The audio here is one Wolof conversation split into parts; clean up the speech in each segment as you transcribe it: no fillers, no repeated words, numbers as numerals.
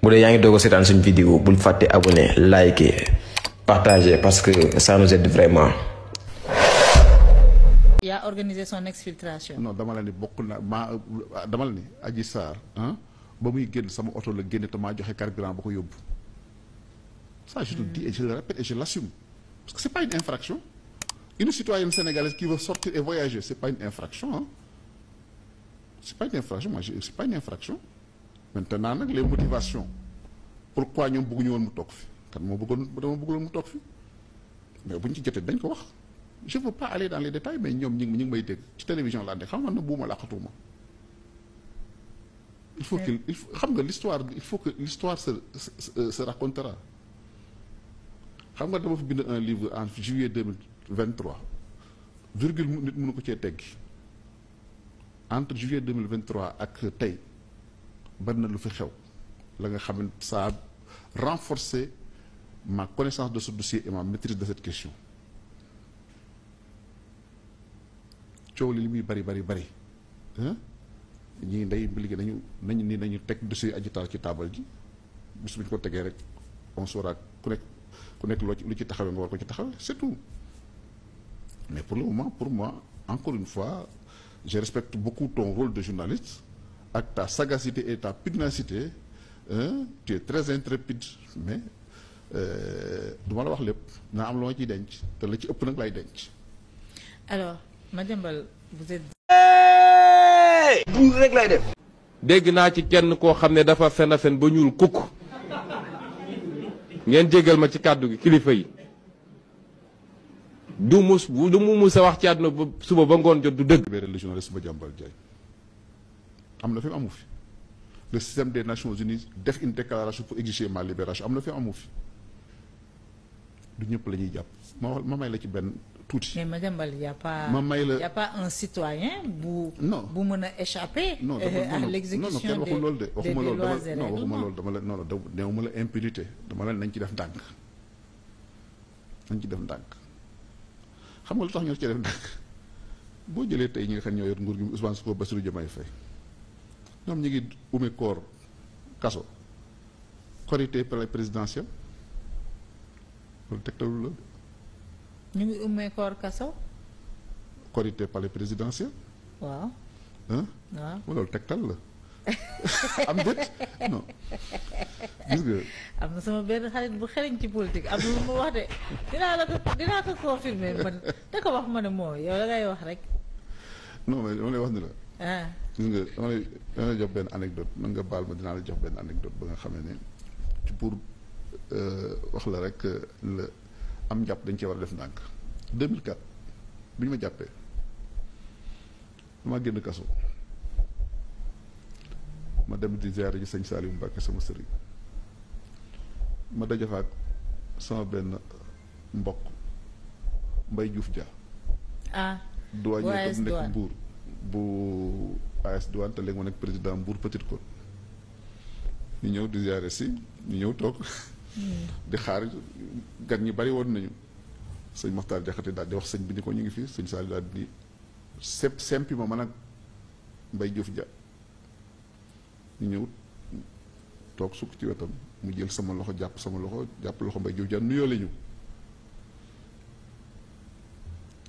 bu dee yaa ngi doog a seetaan suñu vidéo bul fàtte abonné liker partager parce que ça nous aide vraiment. Il a organisé son exfiltration. non dama la ni bokk na dama la ni Adji Sarr ba muy génn sama oto la génne te maa joxe carburant ba ko yóbbu ça je le dis et je le répète et je l'assume parce que c'est pas une infraction. Une citoyenne sénégalaise qui veut sortir et voyager c'est pas une infraction hein. C'est pas une infraction c'est pas une infraction. Maintenant nag les motivations pourquoi ñoom bëgguñu woon mu toog fi kan moo bëggoon dama bëggoon mu toog fi mais buñ ci jotee dañ ko wax je veux pas aller dans les détails mais ñoom ñu ngi may dégg ci télévision laa nekk xam nga na buuma laqatuma il faut xam nga l'histoire il faut que l'histoire se racontera xam nga dama fi bind un livre en juillet 2023 virgule nit mënu ko cee teggi entre juillet 2023 ak tey bari na lu fi xew la nga xam ne ça a renforcé ma connaissance de ce dossier et ma maîtrise de cette question coow li muy bari ñii ndey liggéey nañu teg dossier Adji Sarr ci taabal ji bis bu ñu ko tegee rek on saura ku nekk lu ci taxawee nga war ko ci taxawee c'est tout mais pour le moment pour moi encore une fois je respecte beaucoup ton rôle de journaliste ak ta sagacité et ta pugnacité tu es très intrépide mais du ma la wax lépp naa am lu ma ciy denc te la ci ëpp nag lay denc. Alors Madiambal vous êtes. buur rek lay def. dégg naa ci kenn koo xam ne dafa fen a fen ba ñuul kukk ngeen jégal ma ci kàddu gi kilifa yi du mu mus a wax ci àdduna ba suba ba ngoon jot du dëgg. le journaliste Madiambal Diagne am na fi amu fi le système des Nations Unies def une déclaration pour exiger ma libération am na fi amu fi du ñëpp la ñuy jàpp ma may la ci benn tuuti. mais Madiambal y a pas. ma may la y a pas un citoyen bu. non bu mën a échapper. non à l'exécution waxuma loolu de waxuma loolu non waxuma loolu dama la non néewuma la impunité dama la nañ ci def ndànk nañ ci def ndànk xam nga lu tax ñoo ci def ndànk boo jëlee tey ñi nga xam ñoo yor nguur gi Ousmane Sonko Bassirou Diomaye Faye ñoom ñu ngi ume koor kaso korité présidentielle loolu tegtalu la. ñu ngi ummee koor kaso. korité palais présidentiel. waaw. waaw loolu tegtal la am déet non gis nga. am na sama benn xarit bu xereñ ci politique am na lu mu wax de dinaa ko confirmer man da ko wax ma ne moo yow da ngay wax rek. non mais dama lay wax ni la. gis nga dama lay jox benn anecdote mën nga baal ma dinaa la jox benn anecdote ba nga xamee ne ci pour wax la rek la am njàpp dañ cee war a def ndànk 2004 bi ñu ma jàppee dama génn kaso ma dem di ziare ji sëñ Saliou Mbacke sama sëriñ ma daje fa ak sama benn mbokk Mbaye Diouf Dia. douanier nekk Mbour bu AS Douane te léegi ma nekk président Mbour Petite Côte ñu ñëw di ziare si ñu ñëw toog di xaar gan ñi bari woon nañu sëñ Mokhtar Diakhaté daal di wax sëñ bi ni ko ñu ngi fi sëñ Saliou daal di sempi ma man ak Mbaye Diouf Dia ñu ñëw toog sukk ci wetam mu jël sama loxo jàpp loxo Mbaye Diouf Dia nuyoo la ñu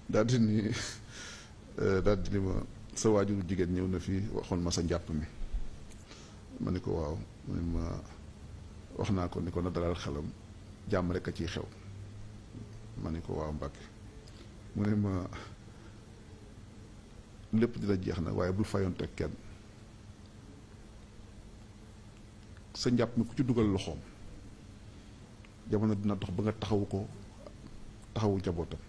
daal di ni ma sa waajur jigéen ñëw na fi waxoon ma sa njàpp mi ma ne ko waaw mu ne ma wax naa ko ni ko na dalal xelam jàmm rek a ciy xew ma ne ko waaw Mbàkke mu ne ma lépp dina jeex na waaye bul fayoon teg kenn sa njàpp mi ku ci dugal loxoom jamono dina dox ba nga taxawu njabootam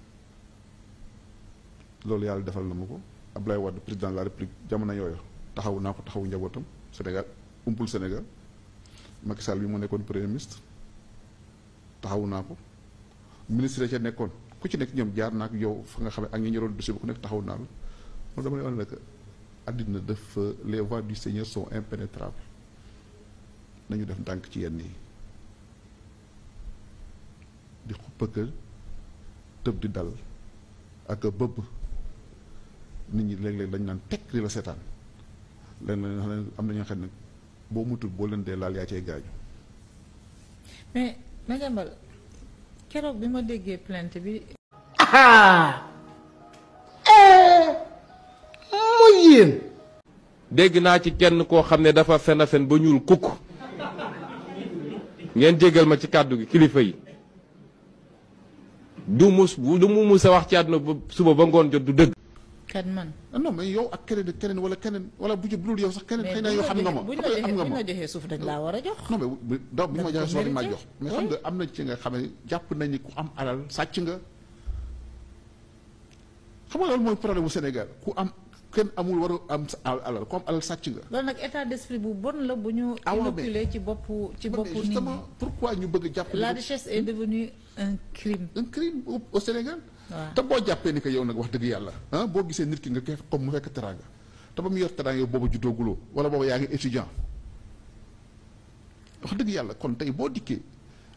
loolu yàlla defal na ma ko Abdoulaye Wade président de la République jamono yooyu taxawu naa ko taxawu njabootam Sénégal umpul Sénégal Macky Sall bi mu nekkoon premier ministre taxawu naa ko ministre yi ca nekkoon ku ci nekk ñoom jaar naa ak yow fa nga xam ne ak ñi ñoroon dossier bu ku nekk taxawu naa la loolu dama lay wax ne que àddina dafa les voies du Seigneur sont impénétrables nañu def ndànk ci yenn yi di xuppaka tëb di dal ak bëbb nit ñi léeg-léeg dañ naan tekk di la seetaan léeg-léeg am na ñoo xam ne boo mutul boo leen dee laal yaa cay gaaju mais Madiambal keroog bi ma déggee plainte bi. mooy yéen. dégg naa ci kenn koo xam ne dafa fen a fen ba ñuul kukk ngeen jégal ma ci kàddu gi kilifa yi du mu mus a wax ci àdduna ba suba ba ngoon jot du dëgg. kat man. non mais yow ak keneen wala keneen wala bu jubluwul yow sax keneen xëy na yow xam nga ma bu ñu la joxee suuf dañ laa war a jox. non mais daw bi ma joxee suuf dañ maa jox mais xam nga am na ci nga xam ne jàpp nañ ni ku am alal sàcc nga xam nga loolu mooy problème bu Sénégal ku am kenn amul war a am alal ku am alal sàcc nga. loolu nag état d'esprit bu bon la bu ñu inoculé ci boppu nit ñi. justement pourquoi ñu bëgg jàpp la richesse est devenue un crime. un crime au Sénégal. waaw te boo jàppee ni que yow nag wax dëgg yàlla ah boo gisee nit ki nga koy comme mu fekk teraanga te ba mu yor teraanga yow boobu juddooguloo wala boobu yaa ngi étudiant wax dëgg yàlla kon tey boo dikkee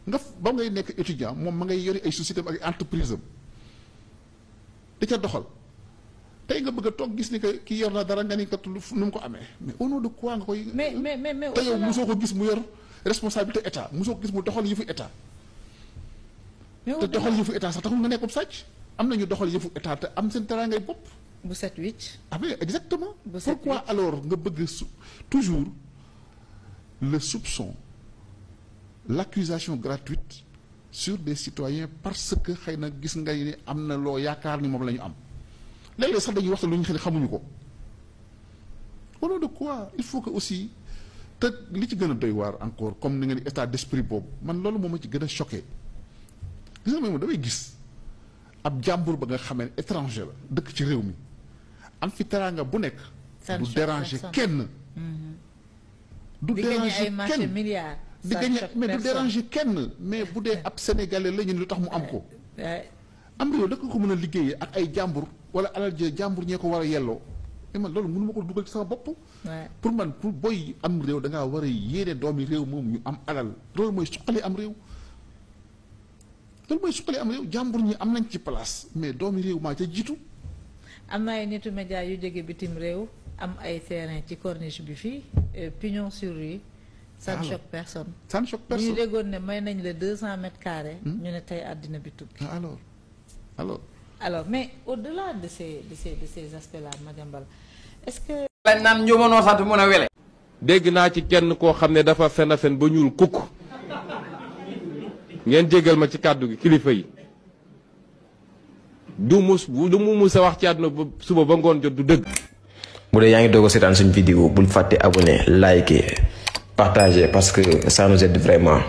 nga ba ngay nekk étudiant moom ma ngay yori ay société ak entreprise am di ca doxal tey nga bëgg a toog gis ni que kii yor na dara nga ni kat nu mu ko amee mais au nom de quoi nga koy. mais te yow mosoo ko gis mu yor responsabilité état mosoo ko gis mu doxal yëfu état. te doxal yëfu état sax taxul nga nekk sàcc. am nañu doxal yëfu état te am seen teraangay bopp. bu set wicc. ah mais exactement. pourquoi alors nga bëgg toujours le soupçon l'accusation gratuite sur des citoyens parce que xëy na gis nga ni am na loo yaakaar ni moom la ñu am léeg-léeg sax dañuy wax lu ñu xam ne xamuñu ko. au nom de quoi il faut que aussi te li ci gën a doy waar encore comme ni nga ni état d'esprit boobu man loolu moom ma ci gën a choqué gis nga moom damay gis. ab jàmbur ba nga xamee ne étranger la dëkk ci réew mi am fi teraanga bu nekk. du déranger kenn. du déranger kenn di gagné mais du déranger kenn mais bu dee ab sénégalais la ñu lu tax mu am ko. am réew da ko mën a liggéeyee ak ay jàmbur wala alal jë jàmbur ñee ko war a yelloo mais man loolu mënu ma ko dugal ci sama bopp. pour man pour booy am réew da ngaa war a yéene doomi réew moom ñu am alal loolu mooy suqali am réew. loolu mooy suqali am réew jàmbur ñi am nañ ci place mais doomi réew maa ca jiitu. am na ay nitu média yu jóge bitim réew am ay terrain ci corniche bi fii pignon sur rue. ça ne choque personne. ça ne choque personne bu ñu déggoon ne may nañ la 200 mètres carrés. ñu ne tey àddina bi tukki. alors mais au-delà de ces aspects-là Madiambal est-ce que. lañ naan njumanoo sant mun a wele. dégg naa ci kenn koo xam ne dafa fen a fen ba ñuul kukk ngeen jégal ma ci kàddu gi kilifa yi du mu mus a wax ci àdduna ba suba ba ngoon jot du dëgg. bu dee yaa ngi doog a seetaan suñu vidéo bul fàtte abonné liker partager parce que ça nous aide vraiment.